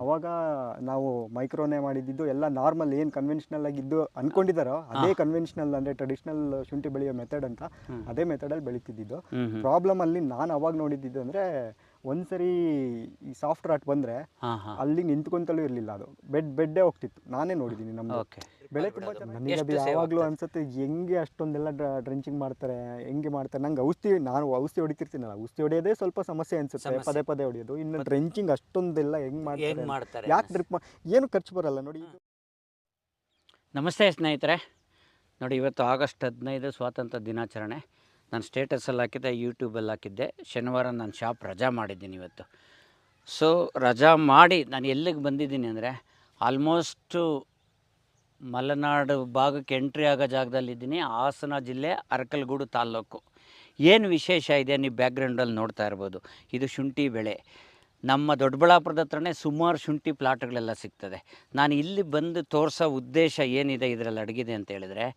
ಅವಾಗ ನಾವು ಮೈಕ್ರೋನೇ ಮಾಡಿದ್ದು ಎಲ್ಲ ನಾರ್ಮಲ್ ಏನು ಕನ್ವೆನ್ಷನಲ್ ಆಗಿದ್ದು ಅನ್ಕೊಂಡಿದ್ದಾರೋ ಅದೇ ಕನ್ವೆನ್ಷನಲ್ ಅಂದರೆ ಟ್ರೆಡಿಷನಲ್ ಶುಂಠಿ ಬೆಳೆಯೋ ಮೆಥಡ್ ಅಂತ ಅದೇ ಮೆಥಡಲ್ಲಿ ಬೆಳೀತಿದ್ದು. ಪ್ರಾಬ್ಲಮ್ ಅಲ್ಲಿ ನಾನು ಅವಾಗ ನೋಡಿದ್ದು ಅಂದರೆ ಒಂದ್ಸರಿ ಈ ಸಾಫ್ಟ್ ರಾಟ್ ಬಂದರೆ ಅಲ್ಲಿ ನಿಂತ್ಕೊಂತಲೂ ಇರಲಿಲ್ಲ, ಅದು ಬೆಡ್ಡೇ ಹೋಗ್ತಿತ್ತು. ನಾನೇ ನೋಡಿದ್ದೀನಿ ನಮ್ಮದು ಬೆಳೆ ತುಂಬ ನನಗೆ ಅದು ಯಾವಾಗಲೂ ಅನ್ಸುತ್ತೆ ಹೆಂಗೆ ಅಷ್ಟೊಂದೆಲ್ಲ ಡ್ರೆಂಚಿಂಗ್ ಮಾಡ್ತಾರೆ, ಹೆಂಗೆ ಮಾಡ್ತಾರೆ. ನಂಗೆ ನಾನು ಔಷಧಿ ಹೊಡಿತಿರ್ತೀನಲ್ಲ, ಔಷಧಿ ಹೊಡೆಯೋದೇ ಸ್ವಲ್ಪ ಸಮಸ್ಯೆ ಅನ್ಸುತ್ತೆ, ಪದೇ ಪದೇ ಹೊಡೆಯೋದು. ಇನ್ನು ಡ್ರೆಂಚಿಂಗ್ ಅಷ್ಟೊಂದೆಲ್ಲ ಹೆಂಗೆ ಮಾಡ್ತಾರೆ, ಯಾಕೆ ಡ್ರಿಪ್ ಏನು ಖರ್ಚು ಬರಲ್ಲ ನೋಡಿ. ನಮಸ್ತೆ ಸ್ನೇಹಿತರೆ, ನೋಡಿ ಇವತ್ತು ಆಗಸ್ಟ್ 15 ಸ್ವಾತಂತ್ರ್ಯ ದಿನಾಚರಣೆ. ನಾನು ಸ್ಟೇಟಸಲ್ಲಿ ಹಾಕಿದ್ದೆ, ಯೂಟ್ಯೂಬಲ್ಲಿ ಹಾಕಿದ್ದೆ. ಶನಿವಾರ ನಾನು ಶಾಪ್ ರಜಾ ಮಾಡಿದ್ದೀನಿ ಇವತ್ತು. ಸೊ ರಜಾ ಮಾಡಿ ನಾನು ಎಲ್ಲಿಗೆ ಬಂದಿದ್ದೀನಿ ಅಂದರೆ ಆಲ್ಮೋಸ್ಟು ಮಲೆನಾಡು ಭಾಗಕ್ಕೆ ಎಂಟ್ರಿ ಆಗೋ ಜಾಗದಲ್ಲಿದ್ದೀನಿ. ಹಾಸನ ಜಿಲ್ಲೆ ಅರಕಲಗೂಡು ತಾಲ್ಲೂಕು. ಏನು ವಿಶೇಷ ಇದೆ ನೀವು ಬ್ಯಾಕ್ಗ್ರೌಂಡಲ್ಲಿ ನೋಡ್ತಾ ಇರ್ಬೋದು, ಇದು ಶುಂಠಿ ಬೆಳೆ. ನಮ್ಮ ದೊಡ್ಡಬಳ್ಳಾಪುರದ ಹತ್ರನೇ ಸುಮಾರು ಶುಂಠಿ ಪ್ಲಾಟ್ಗಳೆಲ್ಲ ಸಿಗ್ತದೆ. ನಾನು ಇಲ್ಲಿ ಬಂದು ತೋರಿಸೋ ಉದ್ದೇಶ ಏನಿದೆ ಇದರಲ್ಲಿ ಅಡಗಿದೆ ಅಂತ ಹೇಳಿದರೆ,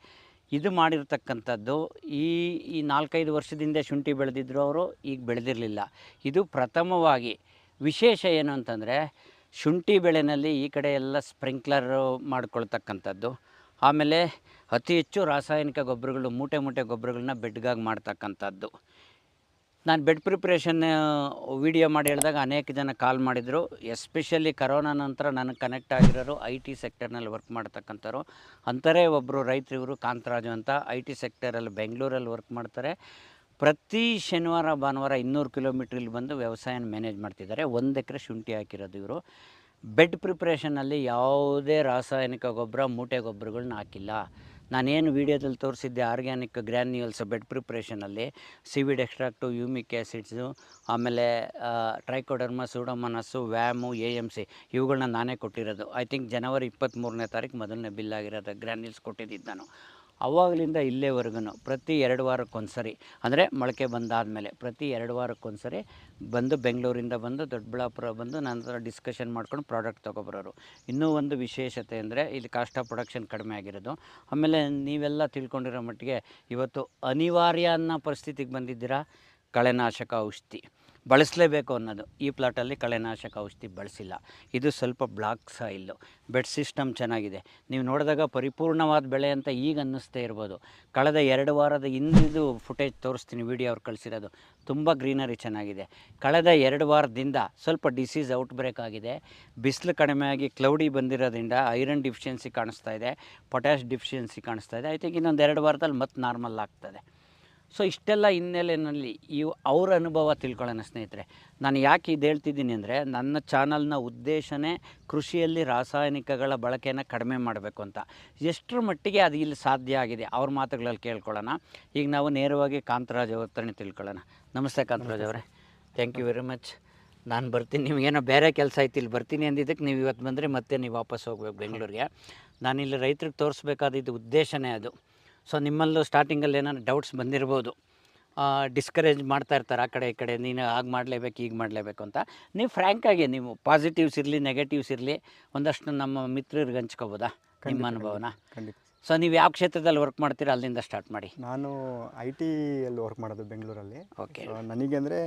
ಇದು ಮಾಡಿರ್ತಕ್ಕಂಥದ್ದು ಈ 4-5 ವರ್ಷದಿಂದ ಶುಂಠಿ ಬೆಳೆದಿದ್ರು ಅವರು, ಈಗ ಬೆಳೆದಿರಲಿಲ್ಲ. ಇದು ಪ್ರಥಮವಾಗಿ ವಿಶೇಷ ಏನು ಅಂತಂದರೆ, ಶುಂಠಿ ಬೆಳೆಯಲ್ಲಿ ಈ ಕಡೆ ಎಲ್ಲ ಸ್ಪ್ರಿಂಕ್ಲರು ಮಾಡ್ಕೊಳ್ತಕ್ಕಂಥದ್ದು. ಆಮೇಲೆ ಅತಿ ಹೆಚ್ಚು ರಾಸಾಯನಿಕ ಗೊಬ್ಬರಗಳು, ಮೂಟೆ ಗೊಬ್ಬರಗಳನ್ನ ಬೆಡ್ಗಾಗಿ ಮಾಡ್ತಕ್ಕಂಥದ್ದು. ನಾನು ಬೆಡ್ ಪ್ರಿಪ್ರೇಷನ್ ವಿಡಿಯೋ ಮಾಡಿ ಹೇಳಿದಾಗ ಅನೇಕ ಜನ ಕಾಲ್ ಮಾಡಿದರು. ಎಸ್ಪೆಷಲಿ ಕರೋನಾ ನಂತರ ನನಗೆ ಕನೆಕ್ಟ್ ಆಗಿರೋರು IT ಸೆಕ್ಟರ್ನಲ್ಲಿ ವರ್ಕ್ ಮಾಡ್ತಕ್ಕಂಥವ್ರು. ಅಂಥರೇ ಒಬ್ಬರು ರೈತರು, ಇವರು ಕಾಂತರಾಜು ಅಂತ, IT ಸೆಕ್ಟರಲ್ಲಿ ಬೆಂಗಳೂರಲ್ಲಿ ವರ್ಕ್ ಮಾಡ್ತಾರೆ. ಪ್ರತಿ ಶನಿವಾರ ಭಾನುವಾರ 200 ಕಿಲೋಮೀಟ್ರ್ ಇಲ್ಲಿ ಬಂದು ವ್ಯವಸಾಯನ ಮ್ಯಾನೇಜ್ ಮಾಡ್ತಿದ್ದಾರೆ. 1 ಎಕರೆ ಶುಂಠಿ ಹಾಕಿರೋದು ಇವರು. ಬೆಡ್ ಪ್ರಿಪ್ರೇಷನಲ್ಲಿ ಯಾವುದೇ ರಾಸಾಯನಿಕ ಗೊಬ್ಬರ, ಮೂಟೆ ಗೊಬ್ಬರಗಳನ್ನ ಹಾಕಿಲ್ಲ. ನಾನೇನು ವೀಡಿಯೋದಲ್ಲಿ ತೋರಿಸಿದ್ದೆ ಆರ್ಗ್ಯಾನಿಕ್ ಗ್ರ್ಯಾನ್ಯೂಲ್ಸ್ ಬೆಡ್ ಪ್ರಿಪ್ರೇಷನಲ್ಲಿ ಸಿವಿಡ್ ಎಕ್ಸ್ಟ್ರಾಕ್ಟು, ಯೂಮಿಕ್ ಆ್ಯಸಿಡ್ಸು, ಆಮೇಲೆ ಟ್ರೈಕೋಡರ್ಮಾ, ಸೂಡೋಮೋನಾಸು, ವ್ಯಾಮು, AMC ಇವುಗಳನ್ನ ನಾನೇ ಕೊಟ್ಟಿರೋದು. ಐ ಥಿಂಕ್ ಜನವರಿ 23ನೇ ತಾರೀಕು ಮೊದಲನೇ ಬಿಲ್ ಆಗಿರೋದು ಗ್ರ್ಯಾನ್ಯೂಲ್ಸ್ ಕೊಟ್ಟಿದ್ದು ನಾನು. ಅವಾಗಲಿಂದ ಇಲ್ಲೇವರೆಗೂ ಪ್ರತಿ 2 ವಾರಕ್ಕೊಂದ್ಸರಿ, ಅಂದರೆ ಮೊಳಕೆ ಬಂದಾದಮೇಲೆ ಪ್ರತಿ 2 ವಾರಕ್ಕೊಂದ್ಸರಿ ಬಂದು ಬೆಂಗಳೂರಿಂದ ಬಂದು ದೊಡ್ಡಬಳ್ಳಾಪುರ ಬಂದು ನಂತರ ಡಿಸ್ಕಷನ್ ಮಾಡ್ಕೊಂಡು ಪ್ರಾಡಕ್ಟ್ ತೊಗೊಬರೋರು. ಇನ್ನೂ ಒಂದು ವಿಶೇಷತೆ ಅಂದರೆ ಇಲ್ಲಿ ಕಾಸ್ಟ್ ಆಫ್ ಪ್ರೊಡಕ್ಷನ್ ಕಡಿಮೆ ಆಗಿರೋದು. ಆಮೇಲೆ ನೀವೆಲ್ಲ ತಿಳ್ಕೊಂಡಿರೋ ಮಟ್ಟಿಗೆ ಇವತ್ತು ಅನಿವಾರ್ಯ ಅನ್ನೋ ಪರಿಸ್ಥಿತಿಗೆ ಬಂದಿದ್ದೀರಾ. ಕಳೆನಾಶಕ ಔಷಧಿ ಬಳಸಲೇಬೇಕು ಅನ್ನೋದು. ಈ ಪ್ಲಾಟಲ್ಲಿ ಕಳೆನಾಶಕ ಔಷಧಿ ಬಳಸಿಲ್ಲ. ಇದು ಸ್ವಲ್ಪ ಬ್ಲಾಕ್ ಸಾಯಿಲ್ಲು, ಬೆಡ್ ಸಿಸ್ಟಮ್ ಚೆನ್ನಾಗಿದೆ. ನೀವು ನೋಡಿದಾಗ ಪರಿಪೂರ್ಣವಾದ ಬೆಳೆ ಅಂತ ಈಗ ಅನ್ನಿಸ್ತಾ ಇರ್ಬೋದು. ಕಳೆದ 2 ವಾರದ ಹಿಂದಿದು ಫುಟೇಜ್ ತೋರಿಸ್ತೀನಿ, ವೀಡಿಯೋ ಅವ್ರು ಕಳಿಸಿರೋದು. ತುಂಬ ಗ್ರೀನರಿ ಚೆನ್ನಾಗಿದೆ. ಕಳೆದ 2 ವಾರದಿಂದ ಸ್ವಲ್ಪ ಡಿಸೀಸ್ ಔಟ್ಬ್ರೇಕ್ ಆಗಿದೆ. ಬಿಸಿಲು ಕಡಿಮೆ ಆಗಿ ಕ್ಲೌಡಿ ಬಂದಿರೋದ್ರಿಂದ ಐರನ್ ಡಿಫಿಷಿಯನ್ಸಿ ಕಾಣಿಸ್ತಾ ಇದೆ, ಪೊಟ್ಯಾಶ್ ಡಿಫಿಷಿಯನ್ಸಿ ಕಾಣಿಸ್ತಾ ಇದೆ. ಐ ಥಿಂಕ್ ಇನ್ನೊಂದು 2 ವಾರದಲ್ಲಿ ಮತ್ತೆ ನಾರ್ಮಲ್ ಆಗ್ತದೆ. ಸೊ ಇಷ್ಟೆಲ್ಲ ಹಿನ್ನೆಲೆಯಲ್ಲಿ ಅವ್ರ ಅನುಭವ ತಿಳ್ಕೊಳ್ಳೋಣ ಸ್ನೇಹಿತರೆ. ನಾನು ಯಾಕೆ ಇದು ಹೇಳ್ತಿದ್ದೀನಿ ಅಂದರೆ, ನನ್ನ ಚಾನಲ್ನ ಉದ್ದೇಶನೇ ಕೃಷಿಯಲ್ಲಿ ರಾಸಾಯನಿಕಗಳ ಬಳಕೆಯನ್ನು ಕಡಿಮೆ ಮಾಡಬೇಕು ಅಂತ. ಎಷ್ಟರ ಮಟ್ಟಿಗೆ ಅದು ಇಲ್ಲಿ ಸಾಧ್ಯ ಆಗಿದೆ ಅವ್ರ ಮಾತುಗಳಲ್ಲಿ ಕೇಳ್ಕೊಳ್ಳೋಣ. ಈಗ ನಾವು ನೇರವಾಗಿ ಕಾಂತರಾಜ್ ಅವ್ರ ಹತ್ರನೇ ತಿಳ್ಕೊಳ್ಳೋಣ. ನಮಸ್ತೆ ಕಾಂತರಾಜ್ ಅವರೇ, ಥ್ಯಾಂಕ್ ಯು ವೆರಿ ಮಚ್. ನಾನು ಬರ್ತೀನಿ, ನಿಮಗೇನೋ ಬೇರೆ ಕೆಲಸ ಐತಿ, ಇಲ್ಲಿ ಬರ್ತೀನಿ ಅಂದಿದ್ದಕ್ಕೆ ನೀವು ಇವತ್ತು ಬಂದರೆ ಮತ್ತೆ ನೀವು ವಾಪಸ್ ಹೋಗ್ಬೇಕು ಬೆಂಗಳೂರಿಗೆ. ನಾನಿಲ್ಲಿ ರೈತರಿಗೆ ತೋರಿಸ್ಬೇಕಾದಿದ್ದು ಉದ್ದೇಶನೇ ಅದು. ಸೊ ನಿಮ್ಮಲ್ಲೂ ಸ್ಟಾರ್ಟಿಂಗಲ್ಲಿ ಏನಾದ್ರು ಡೌಟ್ಸ್ ಬಂದಿರ್ಬೋದು, ಡಿಸ್ಕರೇಜ್ ಮಾಡ್ತಾ ಇರ್ತಾರೆ ಆ ಕಡೆ ಈ ಕಡೆ, ನೀನು ಆಗ ಮಾಡಲೇಬೇಕು ಈಗ ಮಾಡಲೇಬೇಕು ಅಂತ. ನೀವು ಫ್ರ್ಯಾಂಕಾಗಿ ನೀವು ಪಾಸಿಟಿವ್ಸ್ ಇರಲಿ ನೆಗೆಟಿವ್ಸ್ ಇರಲಿ ಒಂದಷ್ಟು ನಮ್ಮ ಮಿತ್ರರಿಗೆ ಹಂಚ್ಕೋಬೋದಾ ನಿಮ್ಮ ಅನುಭವನ? ಖಂಡಿತ. ಸೊ ನೀವು ಯಾವ ಕ್ಷೇತ್ರದಲ್ಲಿ ವರ್ಕ್ ಮಾಡ್ತೀರಾ ಅಲ್ಲಿಂದ ಸ್ಟಾರ್ಟ್ ಮಾಡಿ. ನಾನು IT ಯಲ್ಲಿ ವರ್ಕ್ ಮಾಡೋದು ಬೆಂಗಳೂರಲ್ಲಿ. ಓಕೆ. ನನಗೆ ಅಂದರೆ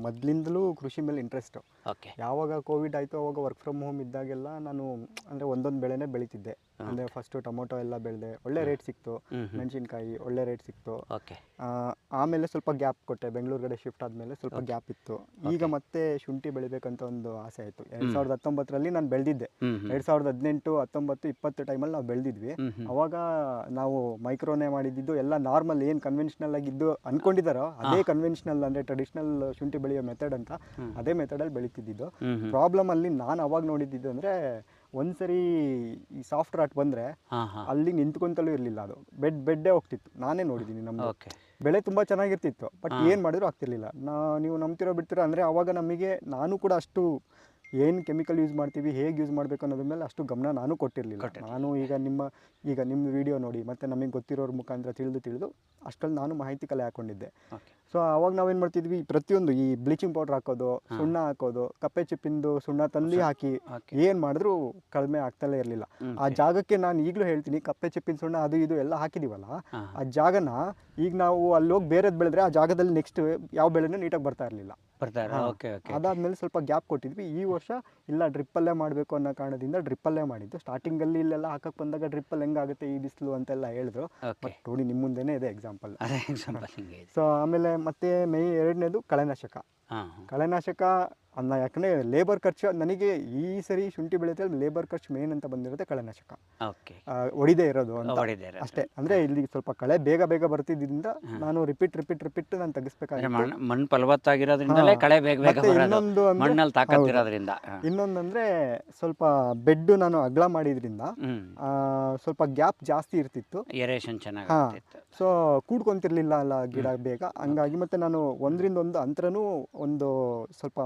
ಮೊದಲಿಂದಲೂ ಕೃಷಿ ಮೇಲೆ ಇಂಟ್ರೆಸ್ಟು. ಓಕೆ. ಯಾವಾಗ ಕೋವಿಡ್ ಆಯಿತು ಅವಾಗ ವರ್ಕ್ ಫ್ರಮ್ ಹೋಮ್ ಇದ್ದಾಗೆಲ್ಲ ನಾನು ಅಂದರೆ ಒಂದೊಂದು ಬೆಳೆನೇ ಬೆಳೀತಿದ್ದೆ. ಅಂದರೆ ಫಸ್ಟು ಟೊಮೊಟೊ ಎಲ್ಲ ಬೆಳೆದೆ, ಒಳ್ಳೆ ರೇಟ್ ಸಿಕ್ತು. ಮೆಣಸಿನ್ಕಾಯಿ ಒಳ್ಳೆ ರೇಟ್ ಸಿಕ್ತು. ಓಕೆ. ಆಮೇಲೆ ಸ್ವಲ್ಪ ಗ್ಯಾಪ್ ಕೊಟ್ಟೆ, ಬೆಂಗಳೂರು ಕಡೆ ಶಿಫ್ಟ್ ಆದಮೇಲೆ ಸ್ವಲ್ಪ ಗ್ಯಾಪ್ ಇತ್ತು. ಈಗ ಮತ್ತೆ ಶುಂಠಿ ಬೆಳಿಬೇಕಂತ ಒಂದು ಆಸೆ ಆಯಿತು. 2019ರಲ್ಲಿ ನಾನು ಬೆಳೆದಿದ್ದೆ. 2018, 19, 20 ಟೈಮಲ್ಲಿ ನಾವು ಬೆಳೆದಿದ್ವಿ. ಅವಾಗ ನಾವು ಮೈಕ್ರೋನೇ ಮಾಡಿದ್ದು ಎಲ್ಲ ನಾರ್ಮಲ್ ಏನು ಕನ್ವೆನ್ಷನಲ್ ಆಗಿದ್ದು ಅನ್ಕೊಂಡಿದ್ದಾರೋ ಅದೇ ಕನ್ವೆನ್ಷನಲ್ ಅಂದರೆ ಟ್ರೆಡಿಷನಲ್ ಶುಂಠಿ ಬೆಳೆಯೋ ಮೆಥಡ್ ಅಂತ ಅದೇ ಮೆಥಡಲ್ಲಿ ಬೆಳೀತಿದ್ದು. ಪ್ರಾಬ್ಲಮ್ ಅಲ್ಲಿ ನಾನು ಅವಾಗ ನೋಡಿದ್ದು ಅಂದರೆ ಒಂದ್ಸರಿ ಈ ಸಾಫ್ಟ್ ರಾಟ್ ಬಂದರೆ ಅಲ್ಲಿ ನಿಂತ್ಕೊಂತಲೂ ಇರಲಿಲ್ಲ, ಅದು ಬೆಡ್ಡೇ ಹೋಗ್ತಿತ್ತು. ನಾನೇ ನೋಡಿದ್ದೀನಿ ನಮ್ಮದು ಬೆಳೆ ತುಂಬ ಚೆನ್ನಾಗಿರ್ತಿತ್ತು, ಬಟ್ ಏನು ಮಾಡಿದ್ರು ಆಗ್ತಿರ್ಲಿಲ್ಲ. ನೀವು ನಂಬ್ತಿರೋ ಬಿಡ್ತೀರೋ ಅಂದರೆ ಅವಾಗ ನಮಗೆ ನಾನು ಕೂಡ ಅಷ್ಟು ಏನು ಕೆಮಿಕಲ್ ಯೂಸ್ ಮಾಡ್ತೀವಿ, ಹೇಗೆ ಯೂಸ್ ಮಾಡಬೇಕು ಅನ್ನೋದ್ರ ಮೇಲೆ ಅಷ್ಟು ಗಮನ ನಾನು ಕೊಟ್ಟಿರಲಿಲ್ಲ. ನಾನು ಈಗ ನಿಮ್ಮ ವಿಡಿಯೋ ನೋಡಿ ಮತ್ತು ನಮಗೆ ಗೊತ್ತಿರೋರ ಮುಖಾಂತರ ತಿಳಿದು ಅಷ್ಟರಲ್ಲಿ ನಾನು ಮಾಹಿತಿ ಕಲೆ ಹಾಕ್ಕೊಂಡಿದ್ದೆ. ಸೊ ಅವಾಗ ನಾವೇನು ಮಾಡ್ತಿದ್ವಿ, ಪ್ರತಿಯೊಂದು ಈ ಬ್ಲೀಚಿಂಗ್ ಪೌಡ್ರ್ ಹಾಕೋದು, ಸುಣ್ಣ ಹಾಕೋದು, ಕಪ್ಪೆ ಚಿಪ್ಪಿಂದು ಸುಣ್ಣ ತಂದು ಹಾಕಿ ಏನು ಮಾಡಿದ್ರು ಕಡಿಮೆ ಆಗ್ತಲೇ ಇರಲಿಲ್ಲ. ಆ ಜಾಗಕ್ಕೆ ನಾನು ಈಗಲೂ ಹೇಳ್ತೀನಿ, ಕಪ್ಪೆ ಚಿಪ್ಪಿನ ಸುಣ್ಣ ಅದು ಇದು ಎಲ್ಲ ಹಾಕಿದೀವಲ್ಲ, ಆ ಜಾಗನ ಈಗ ನಾವು ಅಲ್ಲಿ ಹೋಗಿ ಬೇರೆದು ಬೆಳೆದ್ರೆ ಆ ಜಾಗದಲ್ಲಿ ನೆಕ್ಸ್ಟ್ ಯಾವ ಬೆಳೆನೂ ನೀಟಾಗಿ ಬರ್ತಾ ಇರಲಿಲ್ಲ. ಬರ್ತಾರೆ. Okay okay. ಅದಾದ್ಮೇಲೆ ಸ್ವಲ್ಪ ಗ್ಯಾಪ್ ಕೊಟ್ಟಿದ್ವಿ. ಈ ವರ್ಷ ಇಲ್ಲ ಡ್ರಿಪ್ಪಲ್ಲೇ ಮಾಡಬೇಕು ಅನ್ನೋ ಕಾರಣದಿಂದ ಡ್ರಿಪ್ಪಲ್ಲೇ ಮಾಡಿದ್ದು. ಸ್ಟಾರ್ಟಿಂಗಲ್ಲಿ ಇಲ್ಲೆಲ್ಲ ಹಾಕಕ್ಕೆ ಬಂದಾಗ ಡ್ರಿಪ್ಪಲ್ಲಿ ಹೆಂಗಾಗುತ್ತೆ ಈ ಬಿಸಿಲು ಅಂತೆಲ್ಲ ಹೇಳಿದ್ರು. ಓಕೆ. ಬಟ್ ನೋಡಿ ನಿಮ್ಮ ಮುಂದೆನೇ ಇದೆ ಎಕ್ಸಾಂಪಲ್. ಅದೇ ಎಕ್ಸಾಂಪಲ್ ಹಿಂಗೆ ಇದೆ. ಸೊ ಆಮೇಲೆ ಮತ್ತೆ ಎರಡನೇದು ಕಳೆನಾಶಕ. ಹಾಂ ಕಳೆನಾಶಕ ಅನ್ನ ಯಾಕಂದರೆ ಲೇಬರ್ ಖರ್ಚು ನನಗೆ ಈ ಸರಿ ಶುಂಠಿ ಬೆಳೀತಾ ಲೇಬರ್ ಖರ್ಚು ಮೇನ್ ಅಂತ ಬಂದಿರುತ್ತೆ ಕಳೆನಾಶಕ. ಓಕೆ. ಹೊಡಿದೇ ಇರೋದು ಅಂತ ಹೊಡಿದ್ದಾರೆ ಅಷ್ಟೇ. ಅಂದರೆ ಇಲ್ಲಿ ಸ್ವಲ್ಪ ಕಳೆ ಬೇಗ ಬೇಗ ಬರ್ತಿದ್ದರಿಂದ ನಾನು ರಿಪೀಟ್ ನಾನು ತೆಗಿಸ್ಬೇಕಾಗಿತ್ತು. ಮಣ್ಣು ಫಲವತ್ತಾಗಿರೋದ್ರಿಂದಲೇ ಕಳೆ ಬೇಗ ಬೇಗ ಬರೋದು. ಇನ್ನೊಂದು ಮಣ್ಣಲ್ಲಿ ತಾಕತ್ತಿರೋದ್ರಿಂದ. ಇನ್ನೊಂದಂದ್ರೆ ಸ್ವಲ್ಪ ಬೆಡ್ ನಾನು ಅಗಲ ಮಾಡಿದ್ರಿಂದ ಸ್ವಲ್ಪ ಗ್ಯಾಪ್ ಜಾಸ್ತಿ ಇರ್ತಿತ್ತು. ಏರೇಷನ್ ಚೆನ್ನಾಗಿ. ಸೊ ಕೂಡ್ಕೊಂತಿರ್ಲಿಲ್ಲ ಅಲ್ಲ ಗಿಡ ಬೇಗ. ಹಂಗಾಗಿ ಮತ್ತೆ ನಾನು ಒಂದರಿಂದ ಒಂದು ಅಂತರನೂ ಒಂದು ಸ್ವಲ್ಪ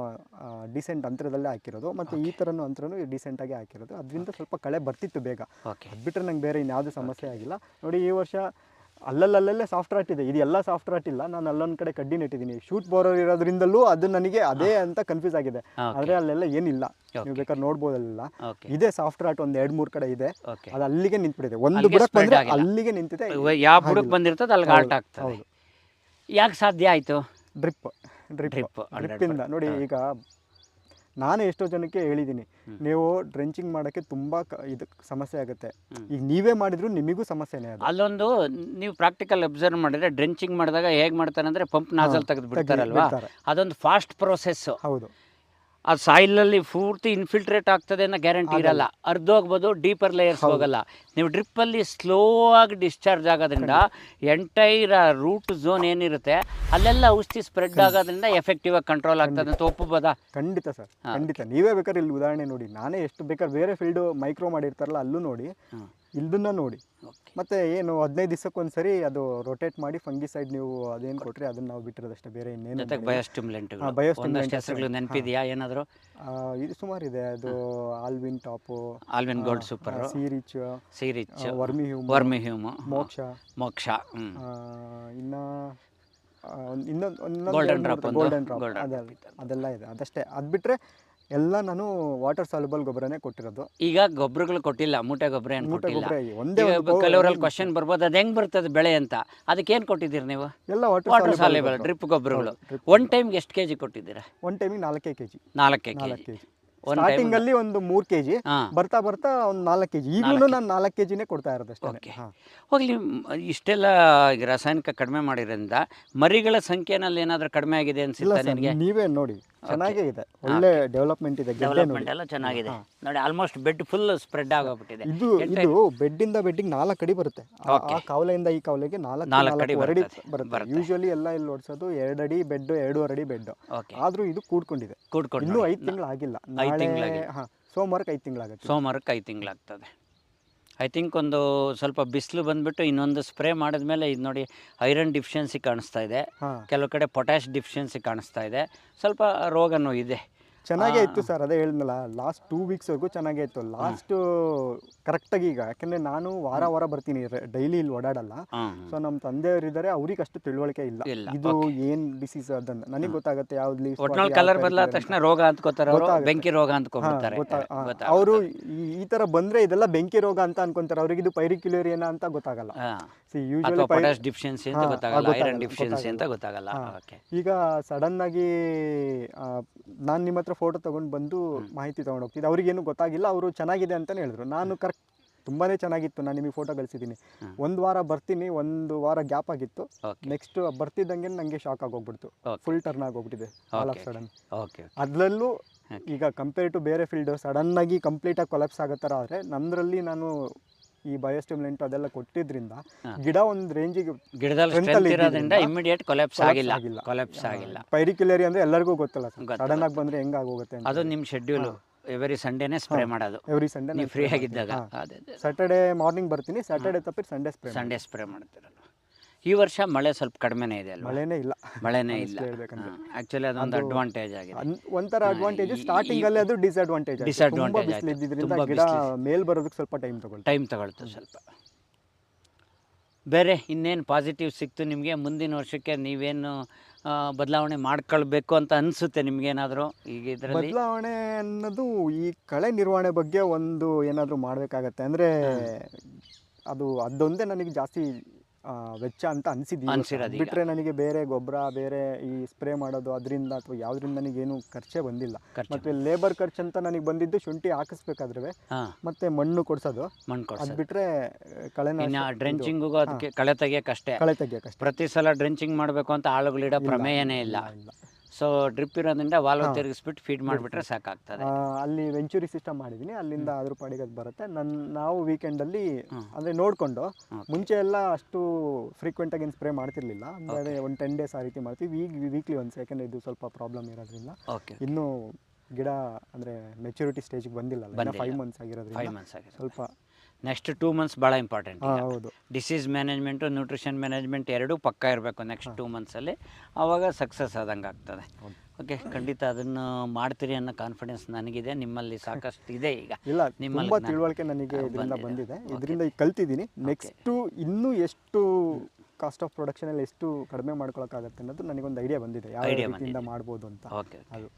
ಡಿಸೆಂಟ್ ಅಂತರದಲ್ಲೇ ಹಾಕಿರೋದು. ಮತ್ತು ಈ ಥರನೂ ಅಂತರನೂ ಡಿಸೆಂಟಾಗಿ ಹಾಕಿರೋದು. ಅದರಿಂದ ಸ್ವಲ್ಪ ಕಳೆ ಬರ್ತಿತ್ತು ಬೇಗ. ಅದು ಬಿಟ್ಟರೆ ನಂಗೆ ಬೇರೆ ಇನ್ಯಾವುದೂ ಸಮಸ್ಯೆ ಆಗಿಲ್ಲ. ನೋಡಿ ಈ ವರ್ಷ ಅಲ್ಲಲ್ಲೇ ಸಾಫ್ಟ್ ರಾಟ್ ಇದೆ. ಇದು ಎಲ್ಲ ಸಾಫ್ಟ್ ರಾಟ್ ಇಲ್ಲ. ನಾನು ಅಲ್ಲೊಂದು ಕಡೆ ಕಡ್ಡಿ ನೆಟ್ಟಿದ್ದೀನಿ. ಶೂಟ್ ಬೋರರ್ ಇರೋದ್ರಿಂದಲೂ ಅದು ನನಗೆ ಅದೇ ಅಂತ ಕನ್ಫ್ಯೂಸ್ ಆಗಿದೆ. ಆದರೆ ಅಲ್ಲೆಲ್ಲ ಏನಿಲ್ಲ, ನೀವು ಬೇಕಾದ್ರೆ ನೋಡ್ಬೋದಲ್ಲ. ಇದೆ ಸಾಫ್ಟ್ ರಾಟ್ ಒಂದು 2-3 ಕಡೆ ಇದೆ. ಅದು ಅಲ್ಲಿಗೆ ನಿಂತ್ಬಿಟ್ಟಿದೆ. ಒಂದು ಬುಡಕ್ಕೆ ಬಂದರೆ ಅಲ್ಲಿಗೆ ನಿಂತಿದೆ. ಯಾವ ಬುಡಕ್ಕೆ ಬಂದಿರ್ತದೆ ಅಲ್ಲಿಗೆ ಆಲ್ಟ್ ಆಗ್ತದೆ. ಹೌದು. ಯಾಕೆ ಸಾಧ್ಯ ಆಯಿತು? ಡ್ರಿಪ್ಪಿಂದ. ನೋಡಿ ಈಗ ನಾನೇ ಎಷ್ಟೋ ಜನಕ್ಕೆ ಹೇಳಿದ್ದೀನಿ, ನೀವು ಡ್ರೆಂಚಿಂಗ್ ಮಾಡೋಕ್ಕೆ ತುಂಬ ಇದು ಸಮಸ್ಯೆ ಆಗುತ್ತೆ. ಈಗ ನೀವೇ ಮಾಡಿದ್ರು ನಿಮಗೂ ಸಮಸ್ಯೆನೇ ಅದು. ಅಲ್ಲೊಂದು ನೀವು ಪ್ರಾಕ್ಟಿಕಲ್ ಅಬ್ಸರ್ವ್ ಮಾಡಿದ್ರೆ ಡ್ರೆಂಚಿಂಗ್ ಮಾಡಿದಾಗ ಹೇಗೆ ಮಾಡ್ತಾರೆ ಅಂದರೆ ಪಂಪ್ ನಾಜಲ್ ತೆಗೆದು ಬಿಡ್ತಾರಲ್ವಾ, ಅದೊಂದು ಫಾಸ್ಟ್ ಪ್ರೊಸೆಸ್ಸು. ಹೌದು. ಅದು ಸಾಯಿಲಲ್ಲಿ ಪೂರ್ತಿ ಇನ್ಫಿಲ್ಟ್ರೇಟ್ ಆಗ್ತದೆ ಅನ್ನೋ ಗ್ಯಾರಂಟಿ ಇರಲ್ಲ. ಅರ್ಧೋಗ್ಬೋದು, ಡೀಪರ್ ಲೇಯರ್ಸ್ ಹೋಗಲ್ಲ. ನೀವು ಡ್ರಿಪ್ಪಲ್ಲಿ ಸ್ಲೋ ಆಗಿ ಡಿಸ್ಚಾರ್ಜ್ ಆಗೋದ್ರಿಂದ ಎಂಟೈರ್ ರೂಟ್ ಝೋನ್ ಏನಿರುತ್ತೆ ಅಲ್ಲೆಲ್ಲ ಔಷಧಿ ಸ್ಪ್ರೆಡ್ ಆಗೋದ್ರಿಂದ ಎಫೆಕ್ಟಿವ್ ಆಗಿ ಕಂಟ್ರೋಲ್ ಆಗ್ತದೆ ಅಂತ ಒಪ್ಪಬೋದಾ? ಖಂಡಿತ ಸರ್, ಖಂಡಿತ. ನೀವೇ ಬೇಕಾದ್ರೆ ಇಲ್ಲಿ ಉದಾಹರಣೆ ನೋಡಿ. ನಾನೇ ಎಷ್ಟು ಬೇಕಾದ್ರೆ ಬೇರೆ ಫೀಲ್ಡ್ ಮೈಕ್ರೋ ಮಾಡಿರ್ತಾರಲ್ಲ ಅಲ್ಲೂ ನೋಡಿ, ಇಲ್ದನ್ನ ನೋಡಿ. ಮತ್ತೆ ಏನು 15 ದಿವಸಕ್ಕೊಂದ್ಸರಿ ಅದು ರೊಟೇಟ್ ಮಾಡಿ ಫಂಗಿಸೈಡ್ ನೀವು ಅದೇನು ಕೊಟ್ಟರೆ ಅದನ್ನ ನಾವು ಬಿಟ್ಟಿರೋದಷ್ಟೇ, ಬೇರೆ ಇನ್ನೇನು. ಜೊತೆಗೆ ಬಯೋಸ್ಟಿಮ್ಯುಲೆಂಟ್ ಹೆಸರುಗಳು ನೆನಪಿದೆಯಾ ಏನಾದರೂ? ಇದು ಸುಮಾರಿದೆ. ಅದು Alvin top, Alvin gold super, searich, vermi hume, Moksha, ಇನ್ನೊಂದು ಗೋಲ್ಡನ್ ಡ್ರಾಪ್ ಅದೆಲ್ಲ ಇದೆ. ಅದಷ್ಟೇ. ಅದು ಬಿಟ್ಟರೆ ಎಲ್ಲ ನಾನು ವಾಟರ್ ಸಾಲ್ಯುಬಲ್ ಗೊಬ್ಬರನೇ ಕೊಟ್ಟಿರೋದು. ಈಗ ಗೊಬ್ಬರಗಳು ಕೊಟ್ಟಿಲ್ಲ, ಮೂಟೆ ಗೊಬ್ಬರ ಏನು ಕೊಟ್ಟಿಲ್ಲ. ಕೆಲವರಲ್ಲಿ ಕ್ವಶನ್ ಬರ್ಬೋದು, ಅದು ಹೆಂಗೆ ಬರ್ತದೆ ಬೆಳೆ ಅಂತ. ಅದಕ್ಕೇನು ಕೊಟ್ಟಿದ್ದೀರಿ ನೀವು? ಎಲ್ಲ ವಾಟರ್ ಸಾಲ್ಯುಬಲ್ ಡ್ರಿಪ್ ಗೊಬ್ಬರಗಳು. ಒನ್ ಟೈಮ್ಗೆ ಎಷ್ಟು ಕೆಜಿ ಕೊಟ್ಟಿದ್ದೀರಾ? ಒನ್ ಟೈಮಿಗೆ 4 ಕೆಜಿ. 4 ಕೆಜಿ. ಸ್ಟಾರ್ಟಿಂಗ್ ಅಲ್ಲಿ ಒಂದು 3 ಕೆಜಿ, ಬರ್ತಾ ಒಂದು 4 ಕೆಜಿ. ಈಗಲೂ ನಾನು 4 ಕೆಜಿನೇ ಕೊಡ್ತಾ ಇರೋದಷ್ಟೇ. ಹೋಗ್ಲಿ, ಇಷ್ಟೆಲ್ಲ ರಾಸಾಯನಿಕ ಕಡಿಮೆ ಮಾಡಿರೋದ್ರಿಂದ ಮರಿಗಳ ಸಂಖ್ಯೆನಲ್ಲಿ ಏನಾದರೂ ಕಡಿಮೆ ಆಗಿದೆ ಅನ್ಸುತ್ತೆ ನನಗೆ? ನೀವೇ ನೋಡಿ, ಚೆನ್ನಾಗೇ ಇದೆ, ಒಳ್ಳೆ ಡೆವಲಪ್ಮೆಂಟ್ ಇದೆ. ಡೆವಲಪ್ಮೆಂಟ್ ಎಲ್ಲ ಚೆನ್ನಾಗಿದೆ ನೋಡಿ. ಆಲ್ಮೋಸ್ಟ್ ಬೆಡ್ ಫುಲ್ ಸ್ಪ್ರೆಡ್ ಆಗೋಗ್ಬಿಟ್ಟಿದೆ. ಇದು ಬೆಡ್ಡಿಂದ ಬೆಡ್ಡಿಗೆ 4 ಅಡಿ ಬರುತ್ತೆ. ಆ ಕವಲೆಯಿಂದ ಈ ಕವಲೆಗೆ 4 ಅಡಿ ಬರುತ್ತೆ. ಯೂಶುವಲಿ ಎಲ್ಲ ಇಲ್ಲಿ ಓಡಿಸೋದು 2 ಅಡಿ ಬೆಡ್, 2.5 ಅಡಿ ಬೆಡ್. ಆದ್ರೂ ಇದು ಕೂಡ್ಕೊಂಡಿದೆ. ಇನ್ನೂ 5 ತಿಂಗಳು ಆಗಿಲ್ಲ. ಸೋಮವಾರಕ್ಕೆ 5 ತಿಂಗಳಾಗುತ್ತೆ. ಸೋಮವಾರಕ್ಕೆ 5 ತಿಂಗಳಾಗ್ತದೆ. ಐ ಥಿಂಕ್ ಒಂದು ಸ್ವಲ್ಪ ಬಿಸಿಲು ಬಂದುಬಿಟ್ಟು ಇನ್ನೊಂದು ಸ್ಪ್ರೇ ಮಾಡಿದ್ಮೇಲೆ ಇದು ನೋಡಿ ಐರನ್ ಡಿಫಿಷಿಯನ್ಸಿ ಕಾಣಿಸ್ತಾ ಇದೆ, ಕೆಲವು ಕಡೆ ಪೊಟ್ಯಾಶ್ ಡಿಫಿಷಿಯನ್ಸಿ ಕಾಣಿಸ್ತಾ ಇದೆ, ಸ್ವಲ್ಪ ರೋಗನೂ ಇದೆ. ಚೆನ್ನಾಗೇ ಇತ್ತು ಸರ್, ಅದೇ ಹೇಳಿದ್ನಲ್ಲ, ಲಾಸ್ಟ್ 2 ವೀಕ್ಸ್ವರೆಗೂ ಚೆನ್ನಾಗೇ ಇತ್ತು. ಲಾಸ್ಟು ಕರೆಕ್ಟಾಗಿ ಈಗ ಯಾಕೆಂದರೆ ನಾನು ವಾರ ಬರ್ತೀನಿ, ಡೈಲಿ ಇಲ್ಲಿ ಓಡಾಡಲ್ಲ. ಸೊ ನಮ್ಮ ತಂದೆಯವರಿದ್ದಾರೆ, ಅವ್ರಿಗೆ ಅಷ್ಟು ತಿಳುವಳಿಕೆ ಇಲ್ಲ ಇದು ಏನು ಡಿಸೀಸ್ ಅದನ್ನು. ನನಗೆ ಗೊತ್ತಾಗುತ್ತೆ ಯಾವ್ದು ಕಲರ್ ಬದಲಾದ ತಕ್ಷಣ ರೋಗ ಅಂದ್ಕೋತಾರೆ, ಬೆಂಕಿ ರೋಗ ಅಂದ್ಕೊಂಡ್ಬಿಡ್ತಾರೆ. ಅವರು ಈ ಥರ ಬಂದರೆ ಇದೆಲ್ಲ ಬೆಂಕಿ ರೋಗ ಅಂತ ಅನ್ಕೊಂತಾರೆ. ಅವ್ರಿಗೆ ಇದು ಪೈರಿಕ್ಯುಲೇರಿಯಾ ಅಂತ ಗೊತ್ತಾಗಲ್ಲ. ಪೊಟ್ಯಾಶ್ ಡಿಫಿಷಿಯನ್ಸಿ ಅಂತ ಗೊತ್ತಾಗಲ್ಲ, ಐರನ್ ಡಿಫಿಷಿಯನ್ಸಿ ಅಂತ ಗೊತ್ತಾಗಲ್ಲ. ಈಗ ಸಡನ್ ಆಗಿ ನಾನು ನಿಮ್ಮ ಹತ್ರ ಫೋಟೋ ತೊಗೊಂಡು ಬಂದು ಮಾಹಿತಿ ತೊಗೊಂಡು ಹೋಗ್ತಿದ್ದೆ. ಅವ್ರಿಗೇನು ಗೊತ್ತಾಗಿಲ್ಲ, ಅವರು ಚೆನ್ನಾಗಿದೆ ಅಂತಲೇ ಹೇಳಿದ್ರು. ನಾನು ಕರೆಕ್ಟ್ ತುಂಬಾ ಚೆನ್ನಾಗಿತ್ತು, ನಾನು ನಿಮಗೆ ಫೋಟೋ ಕಳಿಸಿದ್ದೀನಿ. 1 ವಾರ ಬರ್ತೀನಿ, 1 ವಾರ ಗ್ಯಾಪ್ ಆಗಿತ್ತು. ನೆಕ್ಸ್ಟ್ ಬರ್ತಿದ್ದಂಗೆ ನನಗೆ ಶಾಕ್ ಆಗೋಗ್ಬಿಡ್ತು, ಫುಲ್ ಟರ್ನ್ ಆಗೋಗ್ಬಿಟ್ಟಿದೆ ಆಲ್ ಆಫ್ ಸಡನ್. ಅದರಲ್ಲೂ ಈಗ ಕಂಪೇರ್ ಟು ಬೇರೆ ಫೀಲ್ಡ್ ಸಡನ್ನಾಗಿ ಕಂಪ್ಲೀಟಾಗಿ ಕೊಲಾಪ್ಸ್ ಆಗೋ ಥರ ಆದರೆ, ನಮ್ಮದ್ರಲ್ಲಿ ನಾನು ಈ ಬಯೋಸ್ಟಿಮ್ಯುಲೆಂಟ್ ಅದೆಲ್ಲ ಕೊಟ್ಟಿದ್ರಿಂದ ಗಿಡ ಒಂದು ರೇಂಜಿಗೆ ಇಮಿಡಿಯೇಟ್ ಕೊಲಾಪ್ಸ್ ಆಗಿಲ್ಲ. ಪೈರಿಕ್ಯುಲೇರಿ ಅಂದರೆ ಎಲ್ಲರಿಗೂ ಗೊತ್ತಲ್ಲ, ಸಡನ್ ಆಗಿ ಬಂದರೆ ಹೆಂಗಾಗೋಗುತ್ತೆ ಅಂತ. ಅದು ನಿಮ್ಮ ಶೆಡ್ಯೂಲು ಎವ್ರಿ ಸಂಡೇನೇ ಸ್ಪ್ರೇ ಮಾಡೋದು? ಎವ್ರಿ ಸಂಡೇ ನೀವು ಫ್ರೀ ಆಗಿದ್ದಾಗ. ಸ್ಯಾಟರ್ಡೇ ಮಾರ್ನಿಂಗ್ ಬರ್ತೀನಿ, ಸ್ಯಾಟರ್ಡೇ ತಪ್ಪಿ ಸಂಡೇ ಸ್ಪ್ರೇ ಮಾಡ್ತೀರಲ್ಲ. ಈ ವರ್ಷ ಮಳೆ ಸ್ವಲ್ಪ ಕಡಿಮೆನೇ ಇದೆ ಅಲ್ವಾ? ಮಳೆನೇ ಇಲ್ಲ. ಆಕ್ಚುಲಿ ಅದೊಂದು ಅಡ್ವಾಂಟೇಜ್ ಆಗಿದೆ, ಒಂಥರ ಅಡ್ವಾಂಟೇಜ್. ಸ್ಟಾರ್ಟಿಂಗ್ ಅಲ್ಲಿ ಅದು ಡಿಸ್ಅಡ್ವಾಂಟೇಜ್ ಇದ್ದಿದ್ದರಿಂದ ಗಿಡ ಮೇಲ್ ಬರೋದಕ್ಕೆ ಸ್ವಲ್ಪ ಟೈಮ್ ತಗೊಳ್ತು ಸ್ವಲ್ಪ. ಬೇರೆ ಇನ್ನೇನು ಪಾಸಿಟಿವ್ ಸಿಕ್ತು ನಿಮಗೆ? ಮುಂದಿನ ವರ್ಷಕ್ಕೆ ನೀವೇನು ಬದಲಾವಣೆ ಮಾಡ್ಕೊಳ್ಬೇಕು ಅಂತ ಅನಿಸುತ್ತೆ ನಿಮ್ಗೇನಾದರೂ? ಈಗ ಇದರಲ್ಲಿ ಬದಲಾವಣೆ ಅನ್ನೋದು ಈ ಕಳೆ ನಿರ್ವಹಣೆ ಬಗ್ಗೆ ಒಂದು ಏನಾದರೂ ಮಾಡಬೇಕಾಗತ್ತೆ. ಅಂದರೆ ಅದೊಂದೇ ನನಗೆ ಜಾಸ್ತಿ ವೆಚ್ಚ ಅಂತ ಅನ್ಸಿರೋದು ಅನಿಸಿದ್ದು. ಈಗ. ಬಿಟ್ಟರೆ ನನಗೆ ಬೇರೆ ಗೊಬ್ಬರ, ಬೇರೆ ಈ ಸ್ಪ್ರೇ ಮಾಡೋದು ಅದರಿಂದ ಅಥವಾ ಯಾವುದರಿಂದ ನನಗೇನು ಖರ್ಚೇ ಬಂದಿಲ್ಲ. ಮತ್ತು ಲೇಬರ್ ಖರ್ಚು ಅಂತ ನನಗೆ ಬಂದಿದ್ದು ಶುಂಠಿ ಹಾಕಿಸ್ಬೇಕಾದ್ರೆ ಹಾಂ ಮತ್ತು ಮಣ್ಣು ಕೊಡ್ಸೋದು. ಮಣ್ಣು ಅದು ಕೊಡ್ಸೋದು. ಬಿಟ್ಟರೆ ಇನ್ನು ಕಳೆನಾಶ ಡ್ರೆಂಚಿಂಗಿಗೂ ಅದಕ್ಕೆ ಕಳೆ ತೆಗಿಯೋಕ್ಕಷ್ಟೇ. ಕಳೆ ತೆಗಿಯೋಕ್ಕಷ್ಟೇ. ಪ್ರತಿ ಸಲ ಡ್ರೆಂಚಿಂಗ್ ಮಾಡಬೇಕು ಅಂತ ಆಳುಗಳಿಡೋ ಪ್ರಮೇಯನೇ ಇಲ್ಲ. ಸೊ ಡ್ರಿಪ್ ಇರೋದ್ರಿಂದ ವಾಲ್ವ್ ತಿರುಗಿಸ್ಬಿಟ್ಟು ಫೀಡ್ ಮಾಡಿಬಿಟ್ರೆ ಸಾಕಾಗ್ತದೆ. ಅಲ್ಲಿ ವೆಂಚುರಿ ಸಿಸ್ಟಮ್ ಮಾಡಿದ್ದೀನಿ, ಅಲ್ಲಿಂದ ಅದ್ರ ಪಾಡಿಗೆ ಅದು ಬರುತ್ತೆ. ನಾವು ವೀಕೆಂಡಲ್ಲಿ ಅಂದರೆ ನೋಡಿಕೊಂಡು, ಮುಂಚೆ ಎಲ್ಲ ಅಷ್ಟು ಫ್ರೀಕ್ವೆಂಟಾಗಿ ಏನು ಸ್ಪ್ರೇ ಮಾಡ್ತಿರ್ಲಿಲ್ಲ. ಅಂದರೆ ಒಂದು 10 days ಆ ರೀತಿ ಮಾಡ್ತೀವಿ. ಈಗ ವೀಕ್ಲಿ ಒಂದು ಯಾಕೆಂದರೆ ಇದು ಸ್ವಲ್ಪ ಪ್ರಾಬ್ಲಮ್ ಇರೋದ್ರಿಂದ ಓಕೆ ಇನ್ನೂ ಗಿಡ ಅಂದರೆ ಮೆಚುರಿಟಿ ಸ್ಟೇಜಿಗೆ ಬಂದಿಲ್ಲ, 5 months ಆಗಿರೋದ್ರಿಂದ 5 months ಆಗಿದೆ. ಸ್ವಲ್ಪ ನೆಕ್ಸ್ಟ್ 2 months ಭಾಳ ಇಂಪಾರ್ಟೆಂಟ್. ಹೌದು. ಡಿಸೀಸ್ ಮ್ಯಾನೇಜ್ಮೆಂಟು, ನ್ಯೂಟ್ರಿಷನ್ ಮ್ಯಾನೇಜ್ಮೆಂಟ್ ಎರಡೂ ಪಕ್ಕ ಇರಬೇಕು ನೆಕ್ಸ್ಟ್ 2 monthsಲ್ಲಿ. ಆವಾಗ ಸಕ್ಸಸ್ ಆದಂಗೆ ಆಗ್ತದೆ. ಓಕೆ, ಖಂಡಿತ ಅದನ್ನು ಮಾಡ್ತೀರಿ ಅನ್ನೋ ಕಾನ್ಫಿಡೆನ್ಸ್ ನನಗಿದೆ. ನಿಮ್ಮಲ್ಲಿ ಸಾಕಷ್ಟು ಇದೆ. ಈಗ ಇಲ್ಲ, ತುಂಬ ತಿಳುವಳಿಕೆ ನನಗೆ ಇದರಿಂದ ಬಂದಿದೆ. ಇದರಿಂದ ಈಗ ಕಲ್ತಿದ್ದೀನಿ. ನೆಕ್ಸ್ಟು ಇನ್ನೂ ಎಷ್ಟು ಕಾಸ್ಟ್ ಆಫ್ ಪ್ರೊಡಕ್ಷನಲ್ಲಿ ಎಷ್ಟು ಕಡಿಮೆ ಮಾಡ್ಕೊಳಕ್ಕಾಗತ್ತೆ ಅನ್ನೋದು ನನಗೊಂದು ಐಡಿಯಾ ಬಂದಿದೆ, ಯಾವ ರೀತಿಯಿಂದ ಮಾಡ್ಬೋದು ಅಂತ. ಓಕೆ, ಅದು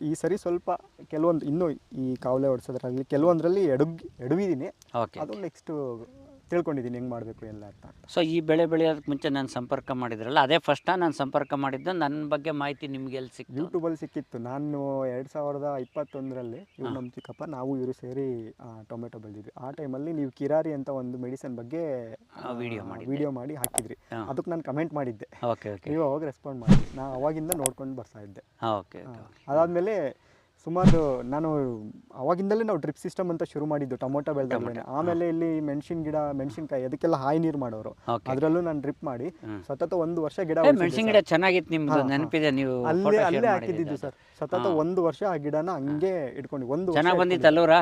ಈ ಸರಿ ಸ್ವಲ್ಪ ಕೆಲವೊಂದು ಇನ್ನೂ ಈ ಕಾವಲೆ ಹೊಡ್ಸೋದ್ರಲ್ಲಿ ಕೆಲವೊಂದರಲ್ಲಿ ಎಡವಿದ್ದೀನಿ. ಓಕೆ, ಅದು ನೆಕ್ಸ್ಟು ತಿಳ್ಕೊಂಡಿದ್ದೀನಿ ಹೆಂಗೆ ಮಾಡಬೇಕು ಎಲ್ಲ ಅಂತ. ಸೊ ಈ ಬೆಳೆ ಬೆಳೆಯೋದಕ್ಕೆ ಮುಂಚೆ ನಾನು ಸಂಪರ್ಕ ಮಾಡಿದ್ರಲ್ಲ, ಅದೇ ಫಸ್ಟಾ ನಾನು ಸಂಪರ್ಕ ಮಾಡಿದ್ದು? ನನ್ನ ಬಗ್ಗೆ ಮಾಹಿತಿ ನಿಮ್ಗೆ ಎಲ್ಲಿ ಸಿಕ್ತು? ಯೂಟ್ಯೂಬಲ್ಲಿ ಸಿಕ್ಕಿತ್ತು. ನಾನು 2021ರಲ್ಲಿ ಇವ್ರು ನಮ್ಮ ಚಿಕ್ಕಪ್ಪ, ನಾವು ಇವರು ಸೇರಿ ಟೊಮೆಟೊ ಬೆಳೆದಿದ್ವಿ. ಆ ಟೈಮಲ್ಲಿ ನೀವು ಕಿರಾರಿ ಅಂತ ಒಂದು ಮೆಡಿಸನ್ ಬಗ್ಗೆ ವಿಡಿಯೋ ಮಾಡಿ ಹಾಕಿದ್ರಿ. ಅದಕ್ಕೆ ನಾನು ಕಮೆಂಟ್ ಮಾಡಿದ್ದೆ. ಓಕೆ ಓಕೆ, ನೀವು ಅವಾಗ ರೆಸ್ಪಾಂಡ್ ಮಾಡಿ, ನಾನು ಅವಾಗಿಂದ ನೋಡ್ಕೊಂಡು ಬರ್ತಾ ಇದ್ದೆ. Okay okay. ಅದಾದಮೇಲೆ ಸುಮಾರು ನಾನು ಅವಾಗಿಂದಲೇ ನಾವು ಡ್ರಿಪ್ ಸಿಸ್ಟಮ್ ಅಂತ ಶುರು ಮಾಡಿದ್ದು ಟೊಮೊಟೊ ಬೆಳೆದಾಗಲೇ. ಆಮೇಲೆ ಇಲ್ಲಿ ಮೆಣಸಿನ್ಕಾಯಿ ಅದಕ್ಕೆಲ್ಲ ಹಾಯಿ ನೀರು ಮಾಡೋರು, ಅದರಲ್ಲೂ ನಾನು ಡ್ರಿಪ್ ಮಾಡಿ ಸತತ 1 ವರ್ಷ ಗಿಡ ಮೆಣಸಿನ ಗಿಡ ಚೆನ್ನಾಗಿತ್ತು, ನಿಮ್ದು ನೆನಪಿದೆ, ನೀವು ಅಲ್ಲೇ ಹಾಕಿದ್ದು ಸರ್. ಸತತ 1 ವರ್ಷ ಆ ಗಿಡನ ಹಂಗೆ ಇಟ್ಕೊಂಡು 1 ವರ್ಷ ಚೆನ್ನಾಗಿ ಬಂದಿತ್ತು ಅಲ್ಲೂರಾ?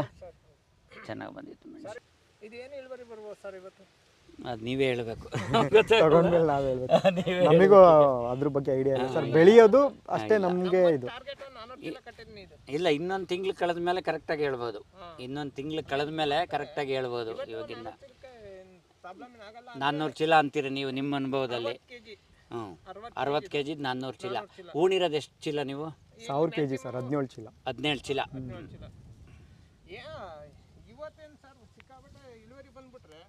ಚೆನ್ನಾಗಿ ಬಂದಿತ್ತು ಮೆಣಸು. ಇದೇನು ಇಳುವರಿ ಬರ್ಬೋದು ಸರ್ ಇವತ್ತು? ಅದು ನೀವೇ ಹೇಳಬೇಕು. ತಗೊಂಡ್ಮೇಲೆ ನಾವು ಹೇಳ್ಬೇಕು. ನಮಗೂ ಅದ್ರ ಬಗ್ಗೆ ಐಡಿಯಾ ಇಲ್ಲ ಸರ್. ಬೆಳೆಯೋದು ಅಷ್ಟೇ ನಮಗೆ ಇದು. ಇಲ್ಲ, ಇನ್ನೊಂದು ತಿಂಗಳು ಕಳೆದ ಮೇಲೆ ಕರೆಕ್ಟಾಗಿ ಹೇಳ್ಬೋದು. ಇನ್ನೊಂದು ತಿಂಗಳು ಕಳೆದ ಮೇಲೆ ಕರೆಕ್ಟಾಗಿ ಹೇಳ್ಬೋದು. ಇವಾಗಿಂದ 400 ಚೀಲ ಅಂತೀರಿ ನೀವು ನಿಮ್ಮ ಅನುಭವದಲ್ಲಿ. 60 kg 400 ಚೀಲ. ಹೂಣಿರೋದು ಎಷ್ಟು ಚೀಲ ನೀವು? 1000 kg ಸರ್, 17 ಚೀಲ. 17 ಚೀಲ. ಇವತ್ತೇನು ಸರ್ ಸಿಕ್ಕಾಬಿಟ್ಟೆ ಇಳುವರಿ ಬಂದ್ಬಿಟ್ರೆ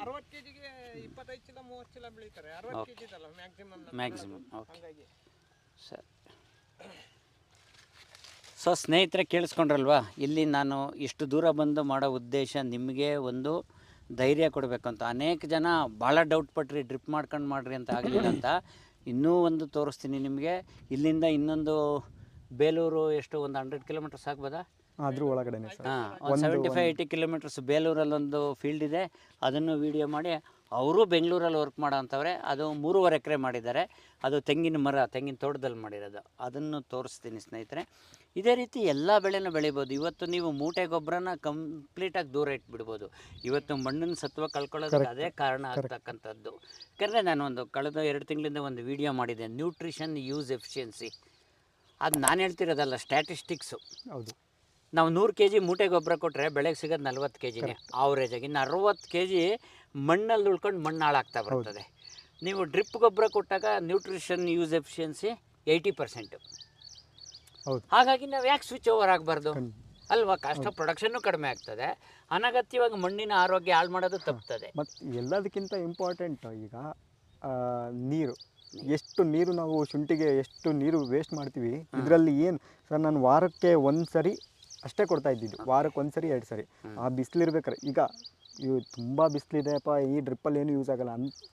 60 kgಗೆ 25 ಚೀಲ 30 ಚೀಲ ಬೆಳೀತಾರೆ. 60 kg ಇದಲ್ಲ ಮ್ಯಾಕ್ಸಿಮಮ್. Okay sir. ಸೊ ಸ್ನೇಹಿತರೆ, ಕೇಳಿಸ್ಕೊಂಡ್ರಲ್ವಾ? ಇಲ್ಲಿ ನಾನು ಇಷ್ಟು ದೂರ ಬಂದು ಮಾಡೋ ಉದ್ದೇಶ ನಿಮಗೆ ಒಂದು ಧೈರ್ಯ ಕೊಡಬೇಕು ಅಂತ. ಅನೇಕ ಜನ ಭಾಳ ಡೌಟ್ ಪಟ್ರಿ, ಡ್ರಿಪ್ ಮಾಡ್ಕೊಂಡು ಮಾಡ್ರಿ ಅಂತ ಆಗಲಿಲ್ಲ ಅಂತ. ಇನ್ನೂ ಒಂದು ತೋರಿಸ್ತೀನಿ ನಿಮಗೆ. ಇಲ್ಲಿಂದ ಇನ್ನೊಂದು ಬೇಲೂರು ಎಷ್ಟು, ಒಂದು 100 kilometers ಆಗ್ಬೋದಾ? ಅದ್ರ ಒಳಗಡೆನೆ ಸರ್. ಒಂದು 75-80 kilometers ಬೇಲೂರಲ್ಲೊಂದು ಫೀಲ್ಡ್ ಇದೆ. ಅದನ್ನು ವೀಡಿಯೋ ಮಾಡಿ ಅವರು ಬೆಂಗಳೂರಲ್ಲಿ ವರ್ಕ್ ಮಾಡೋ ಅಂಥವ್ರೆ. ಅದು 3.5 ಎಕರೆ ಮಾಡಿದ್ದಾರೆ. ಅದು ತೆಂಗಿನ ತೋಟದಲ್ಲಿ ಮಾಡಿರೋದು. ಅದನ್ನು ತೋರಿಸ್ತೀನಿ ಸ್ನೇಹಿತರೆ. ಇದೇ ರೀತಿ ಎಲ್ಲ ಬೆಳೆನೂ ಬೆಳಿಬೋದು. ಇವತ್ತು ನೀವು ಮೂಟೆ ಗೊಬ್ಬರನ ಕಂಪ್ಲೀಟಾಗಿ ದೂರ ಇಟ್ಬಿಡ್ಬೋದು. ಇವತ್ತು ಮಣ್ಣಿನ ಸತ್ವ ಕಳ್ಕೊಳ್ಳೋದಕ್ಕೆ ಅದೇ ಕಾರಣ ಆಗ್ತಕ್ಕಂಥದ್ದು. ಯಾಕಂದರೆ ನಾನು ಕಳೆದ 2 ತಿಂಗಳಿಂದ ಒಂದು ವಿಡಿಯೋ ಮಾಡಿದ್ದೆ, ನ್ಯೂಟ್ರಿಷನ್ ಯೂಸ್ ಎಫಿಷಿಯನ್ಸಿ. ಅದು ನಾನು ಹೇಳ್ತಿರೋದಲ್ಲ, ಸ್ಟ್ಯಾಟಿಸ್ಟಿಕ್ಸು. ಹೌದು. ನಾವು 100 kg ಮೂಟೆ ಗೊಬ್ಬರ ಕೊಟ್ಟರೆ ಬೆಳೆಗೆ ಸಿಗೋದು 40 kgನೇ ಆವ್ರೇಜಾಗಿ. ಇನ್ನು 60 kg ಮಣ್ಣಲ್ಲಿ ಉಳ್ಕೊಂಡು ಮಣ್ಣು ಹಾಳಾಗ್ತಾ ಬರ್ತದೆ. ನೀವು ಡ್ರಿಪ್ ಗೊಬ್ಬರ ಕೊಟ್ಟಾಗ ನ್ಯೂಟ್ರಿಷನ್ ಯೂಸ್ ಎಫಿಷಿಯನ್ಸಿ 80%. ಹೌದು. ಹಾಗಾಗಿ ನಾವು ಯಾಕೆ ಸ್ವಿಚ್ ಓವರ್ ಆಗಬಾರ್ದು ಅಲ್ವಾ? ಕಾಸ್ಟ್ ಆಫ್ ಪ್ರೊಡಕ್ಷನ್ನು ಕಡಿಮೆ ಆಗ್ತದೆ, ಅನಗತ್ಯವಾಗಿ ಮಣ್ಣಿನ ಆರೋಗ್ಯ ಹಾಳು ಮಾಡೋದು ತಪ್ತದೆ. ಮತ್ತು ಎಲ್ಲದಕ್ಕಿಂತ ಇಂಪಾರ್ಟೆಂಟ್ ಈಗ ನೀರು. ಎಷ್ಟು ನೀರು ನಾವು ಶುಂಠಿಗೆ ಎಷ್ಟು ನೀರು ವೇಸ್ಟ್ ಮಾಡ್ತೀವಿ. ಇದರಲ್ಲಿ ಏನು ಸರ್, ನಾನು ವಾರಕ್ಕೆ 1 ಸರಿ ಅಷ್ಟೇ ಕೊಡ್ತಾ ಇದ್ದಿದ್ದು. ವಾರಕ್ಕೆ 1 ಸರಿ 2 ಸರಿ. ಆ ಬಿಸಿಲಿರ್ಬೇಕಾರೆ ಈಗ ಇವು ತುಂಬ ಬಿಸಿಲಿದೆಯಪ್ಪ, ಈ ಡ್ರಿಪ್ಪಲ್ಲಿ ಏನು ಯೂಸ್ ಆಗಲ್ಲ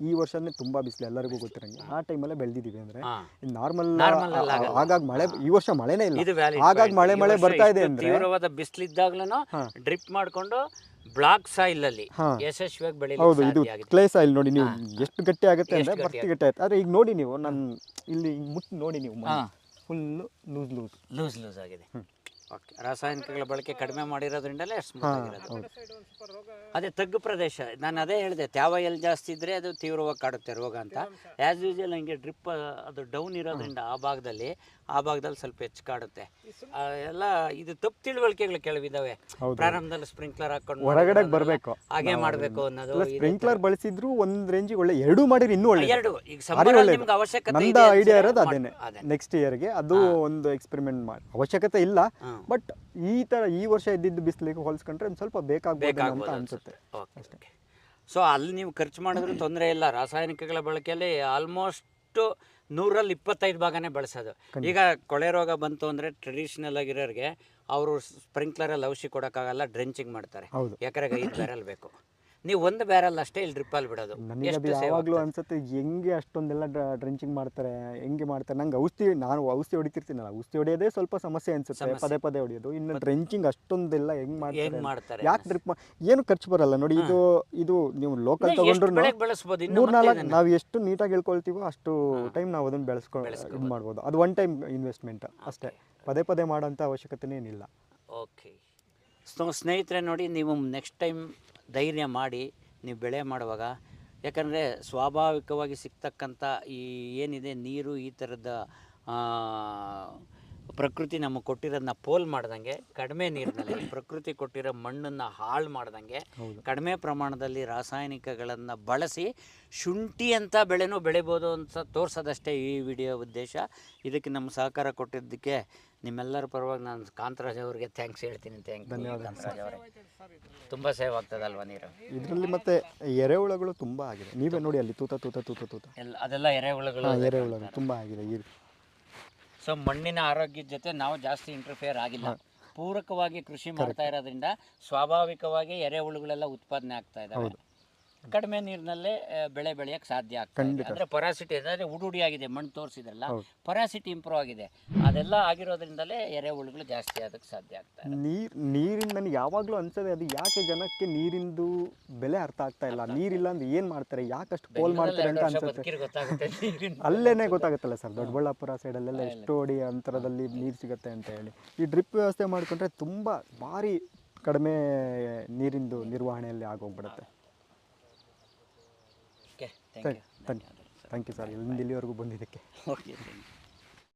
ಈ ವರ್ಷನೇ ತುಂಬ ಬಿಸಿಲು, ಎಲ್ಲರಿಗೂ ಗೊತ್ತಿರಂಗೆ. ಆ ಟೈಮಲ್ಲೇ ಬೆಳೆದಿದ್ದೀವಿ. ಅಂದರೆ ನಾರ್ಮಲ್ ಆಗಾಗ ಮಳೆ, ಈ ವರ್ಷ ಮಳೆನೇ ಇಲ್ಲ, ಆಗಾಗ ಮಳೆ ಬರ್ತಾ ಇದೆ. ಅಂದರೆ ತೀವ್ರವಾದ ಬಿಸಿಲಿದ್ದಾಗ್ಲೂ ಡ್ರಿಪ್ ಮಾಡಿಕೊಂಡು ಬ್ಲಾಕ್ ಸಾಯಿಲ್ ಅಲ್ಲಿ ಯಶಸ್ವಿಯಾಗಿ ಬೆಳೆಯಲಿಕ್ಕೆ ಹೌದು. ಇದು ಕ್ಲೇ ಸಾಯಿಲ್ ನೋಡಿ, ನೀವು ಎಷ್ಟು ಗಟ್ಟಿ ಆಗುತ್ತೆ ಅಂದರೆ ಬರ್ತಿ ಗಟ್ಟಿ ಆಯ್ತು. ಆದರೆ ಈಗ ನೋಡಿ ನೀವು, ನಾನು ಇಲ್ಲಿ ಮುಟ್ಟು ನೋಡಿ ನೀವು, ಫುಲ್ಲು ಲೂಸ್ ಆಗಿದೆ. ಓಕೆ, ರಾಸಾಯನಿಕಗಳ ಬಳಕೆ ಕಡಿಮೆ ಮಾಡಿರೋದ್ರಿಂದಲೇ ಸ್ಮೂತ್ ಆಗಿರೋದು. ಅದೇ ತಗ್ಗು ಪ್ರದೇಶ, ನಾನು ಅದೇ ಹೇಳಿದೆ, ತ್ಯಾವ ಎಲ್ಲಿ ಜಾಸ್ತಿ ಇದ್ದರೆ ಅದು ತೀವ್ರವಾಗಿ ಕಾಡುತ್ತೆ ರೋಗ ಅಂತ. ಆ್ಯಸ್ ಯೂಶುವಲ್ ಹಂಗೆ ಡ್ರಿಪ್ ಅದು ಡೌನ್ ಇರೋದ್ರಿಂದ ಆ ಭಾಗದಲ್ಲಿ ಸ್ವಲ್ಪ ಹೆಚ್ಚು ಕಾಡುತ್ತೆ. ಎಲ್ಲ ಇದು ತಪ್ಪು ತಿಳುವಳಿಕೆಗಳು ಕೆಲವಿದ್ದಾವೆ. ಪ್ರಾರಂಭದಲ್ಲಿ ಸ್ಪ್ರಿಂಕ್ಲರ್ ಹಾಕೊಂಡು ಹೊರಗಡೆ ಬರಬೇಕು, ಹಾಗೆ ಮಾಡಬೇಕು ಅನ್ನೋದು. ಸ್ಪ್ರಿಂಕ್ಲರ್ ಬಳಸಿದ್ರು ಒಂದು ರೇಂಜಿಗೆ ಒಳ್ಳೆ, 2 ಮಾಡಿರಿ ಇನ್ನೂ ಒಳ್ಳೆ. 2 ಈಗ ಸಮ್ಮರಲ್ಲಿ ನಿಮ್ಗೆ ಅವಶ್ಯಕತೆ ಇದೆ. ನಂದು ಐಡಿಯಾ ಇರೋದು ಅದೇನೆ, ನೆಕ್ಸ್ಟ್ ಇಯರ್ಗೆ ಅದು ಒಂದು ಎಕ್ಸ್ಪೆರಿಮೆಂಟ್ ಮಾಡಿ. ಅವಶ್ಯಕತೆ ಇಲ್ಲ, ಬಟ್ ಈ ಥರ ಈ ವರ್ಷ ಇದ್ದಿದ್ದು ಬಿಸಿಲಿಗೆ ಹೋಲಿಸ್ಕೊಂಡ್ರೆ ಒಂದು ಸ್ವಲ್ಪ ಬೇಕಾಗ್ಬೋದು ಅಂತ ಅನ್ಸುತ್ತೆ. ಸೊ ಅಲ್ಲಿ ನೀವು ಖರ್ಚು ಮಾಡಿದ್ರೂ ತೊಂದರೆ ಇಲ್ಲ. ರಾಸಾಯನಿಕಗಳ ಬಳಕೆಯಲ್ಲಿ ಆಲ್ಮೋಸ್ಟ್ 100ರಲ್ಲಿ 25 ಭಾಗನೇ ಬಳಸೋದು. ಈಗ ಕೊಳೆ ರೋಗ ಬಂತು ಅಂದರೆ ಟ್ರೆಡಿಷ್ನಲ್ ಆಗಿರೋರಿಗೆ ಅವರು ಸ್ಪ್ರಿಂಕ್ಲರಲ್ಲಿ ಔಷಧಿ ಕೊಡೋಕ್ಕಾಗಲ್ಲ, ಡ್ರೆಂಚಿಂಗ್ ಮಾಡ್ತಾರೆ. ಎಕರೆಗೆ 5 ಬ್ಯಾರಲ್ ಬೇಕು. ನೀವು ಒಂದು ಬ್ಯಾರಲ್ ಅಷ್ಟೇ ಇಲ್ಲಿ ಡ್ರಿಪ್ಪಲ್ಲಿ ಬಿಡೋದು. ನನಗೆ ಅದು ಯಾವಾಗಲೂ ಅನ್ಸುತ್ತೆ, ಹೆಂಗೆ ಅಷ್ಟೊಂದೆಲ್ಲ ಡ್ರೆಂಚಿಂಗ್ ಮಾಡ್ತಾರೆ, ಹೆಂಗೆ ಮಾಡ್ತಾರೆ. ನಂಗೆ ನಾನು ಔಷಧಿ ಹೊಡಿತಿರ್ತೀನಲ್ಲ, ಔಷಧಿ ಹೊಡಿಯೋದೇ ಸ್ವಲ್ಪ ಸಮಸ್ಯೆ ಅನ್ಸುತ್ತೆ, ಪದೇ ಪದೇ ಹೊಡಿಯೋದು. ಇನ್ನು ಡ್ರೆಂಚಿಂಗ್ ಅಷ್ಟೊಂದೆಲ್ಲ ಹೆಂಗೆ ಮಾಡ್ತಾರೆ, ಯಾಕೆ ಡ್ರಿಪ್ ಏನು ಖರ್ಚು ಬರಲ್ಲ ನೋಡಿ. ಇದು ನೀವು ಲೋಕಲ್ ತಗೊಂಡ್ರು ಬಳಸ್ಬೋದು. 3-4 ನಾವು ಎಷ್ಟು ನೀಟಾಗಿ ಹೇಳ್ಕೊಳ್ತೀವೋ ಅಷ್ಟು ಟೈಮ್ ನಾವು ಅದನ್ನು ಇದು ಮಾಡ್ಬೋದು. ಅದು ಒನ್ ಟೈಮ್ ಇನ್ವೆಸ್ಟ್ಮೆಂಟ್ ಅಷ್ಟೇ, ಪದೇ ಪದೇ ಮಾಡೋಂಥ ಅವಶ್ಯಕತೆನೇ ಏನಿಲ್ಲ. ಓಕೆ. ಸೊ ಸ್ನೇಹಿತರೆ ನೋಡಿ, ನೀವು ನೆಕ್ಸ್ಟ್ ಟೈಮ್ ಧೈರ್ಯ ಮಾಡಿ ನೀವು ಬೆಳೆ ಮಾಡುವಾಗ, ಯಾಕಂದರೆ ಸ್ವಾಭಾವಿಕವಾಗಿ ಸಿಗ್ತಕ್ಕಂಥ ಈ ಏನಿದೆ ನೀರು, ಈ ಥರದ ಪ್ರಕೃತಿ ನಮಗೆ ಕೊಟ್ಟಿರೋದನ್ನ ಪೋಲ್ ಮಾಡ್ದಂಗೆ, ಕಡಿಮೆ ನೀರಿನಲ್ಲಿ ಪ್ರಕೃತಿ ಕೊಟ್ಟಿರೋ ಮಣ್ಣನ್ನು ಹಾಳು ಮಾಡ್ದಂಗೆ ಕಡಿಮೆ ಪ್ರಮಾಣದಲ್ಲಿ ರಾಸಾಯನಿಕಗಳನ್ನು ಬಳಸಿ ಶುಂಠಿ ಅಂತ ಬೆಳೆನೂ ಬೆಳಿಬೋದು ಅಂತ ತೋರಿಸೋದಷ್ಟೇ ಈ ವಿಡಿಯೋ ಉದ್ದೇಶ. ಇದಕ್ಕೆ ನಮ್ಮ ಸಹಕಾರ ಕೊಟ್ಟಿದ್ದಕ್ಕೆ ನಿಮ್ಮೆಲ್ಲರ ಪರವಾಗಿ ನಾನು ಕಾಂತರಾಜ್ ಅವರಿಗೆ ಥ್ಯಾಂಕ್ಸ್ ಹೇಳ್ತೀನಿ. ಧನ್ಯವಾದ ಕಾಂತರಾಜ್ ಅವರೇ. ತುಂಬ ಸೇವ್ ಆಗ್ತದಲ್ವ ನೀರು ಇದರಲ್ಲಿ. ಮತ್ತು ಎರೆಹುಳುಗಳು ತುಂಬ ಆಗಿದೆ, ನೀವೇ ನೋಡಿ ಅಲ್ಲಿ ತೂತ ಎಲ್ಲ ಅದೆಲ್ಲ ಎರೆಹುಳುಗಳು ತುಂಬ ಆಗಿದೆ. ಸೊ ಮಣ್ಣಿನ ಆರೋಗ್ಯದ ಜೊತೆ ನಾವು ಜಾಸ್ತಿ ಇಂಟರ್ಫಿಯರ್ ಆಗಿಲ್ಲ, ಪೂರಕವಾಗಿ ಕೃಷಿ ಮಾಡ್ತಾ ಇರೋದ್ರಿಂದ ಸ್ವಾಭಾವಿಕವಾಗಿ ಎರೆಹುಳುಗಳೆಲ್ಲ ಉತ್ಪಾದನೆ ಆಗ್ತಾ ಇದ್ದಾವೆ. ಕಡಿಮೆ ನೀರಿನಲ್ಲೇ ಬೆಳೆ ಬೆಳೆಯಕ್ಕೆ ಸಾಧ್ಯ ಆಗ್ತದೆ. ಅಂದರೆ ಪೊರಾಸಿಟಿ ಅಂದರೆ ಉಡುಡಿಯಾಗಿದೆ, ಮಣ್ಣು ತೋರಿಸಿದ್ರಲ್ಲ, ಪೊರಾಸಿಟಿ ಇಂಪ್ರೂವ್ ಆಗಿದೆ. ಅದೆಲ್ಲ ಆಗಿರೋದ್ರಿಂದಲೇ ಎರೆಹುಳುಗಳು ಜಾಸ್ತಿ ಆಗೋಕ್ಕೆ ಸಾಧ್ಯ ಆಗ್ತದೆ. ನೀರಿನ ನನಗೆ ಯಾವಾಗಲೂ ಅನ್ಸೋದೆ, ಅದು ಯಾಕೆ ಜನಕ್ಕೆ ನೀರಿಂದು ಬೆಲೆ ಅರ್ಥ ಆಗ್ತಾ ಇಲ್ಲ. ನೀರಿಲ್ಲ ಅಂದ್ರೆ ಏನು ಮಾಡ್ತಾರೆ, ಯಾಕಷ್ಟು ಪೋಲ್ ಮಾಡ್ತಾರೆ ಅಂತ ಅನ್ಸುತ್ತೆ. ಅಲ್ಲೇನೆ ಗೊತ್ತಾಗುತ್ತಲ್ಲ ಸರ್, ದೊಡ್ಡಬಳ್ಳಾಪುರ ಸೈಡಲ್ಲೆಲ್ಲ ಎಷ್ಟು ಅಡಿ ಅಂತರದಲ್ಲಿ ನೀರು ಸಿಗುತ್ತೆ ಅಂತ ಹೇಳಿ. ಈ ಡ್ರಿಪ್ ವ್ಯವಸ್ಥೆ ಮಾಡಿಕೊಂಡ್ರೆ ತುಂಬ ಭಾರಿ ಕಡಿಮೆ ನೀರಿಂದು ನಿರ್ವಹಣೆಯಲ್ಲಿ ಆಗೋಗ್ಬಿಡುತ್ತೆ. ಥ್ಯಾಂಕ್ ಯು ಸರ್, ಇಲ್ಲಿವರೆಗೂ ಬಂದಿದ್ದಕ್ಕೆ. ಓಕೆ.